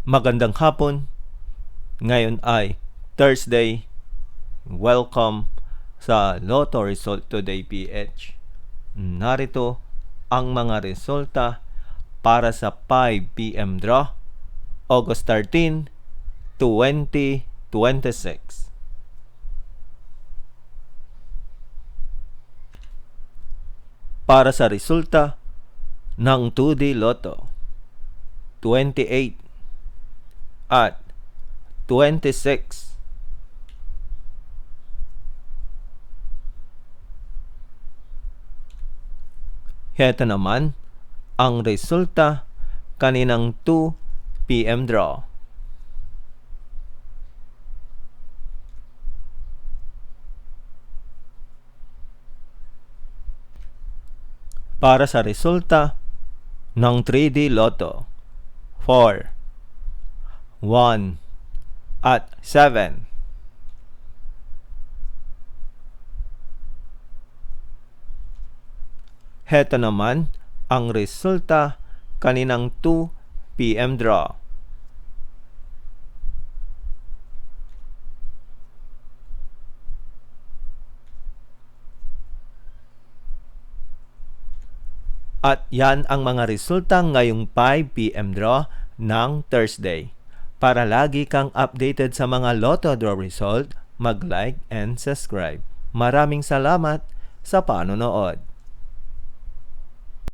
Magandang hapon. Ngayon ay Thursday. Welcome sa Lotto Result Today PH. Narito ang mga resulta para sa 5 PM draw, August 13, 2026. Para sa resulta ng 2D Lotto, 28 at 26. Heto naman ang resulta kaninang 2 PM draw. Para sa resulta ng 3D Lotto, 4, 1 at 7. Heto naman ang resulta kaninang 2 PM draw. At yan ang mga resulta ngayong 5 PM draw ng Thursday. Para lagi kang updated sa mga Lotto draw result, mag-like and subscribe. Maraming salamat sa panonood.